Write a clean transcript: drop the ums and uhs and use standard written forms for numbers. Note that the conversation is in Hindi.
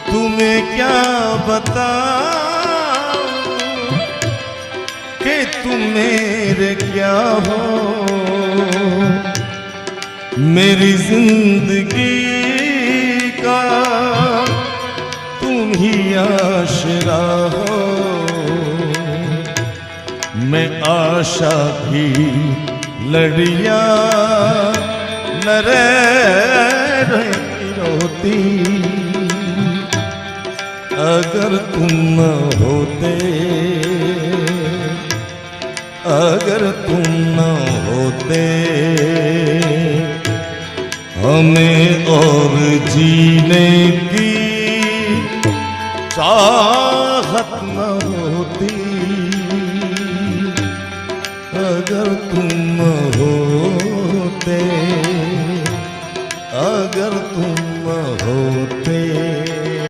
तुम्हें क्या बताऊं कि तुम मेरे क्या हो। मेरी जिंदगी का तुम ही आशरा हो। मैं आशा की लड़िया न रही रोती अगर तुम न होते, अगर तुम न होते हमें और जीने की चाहत न होती।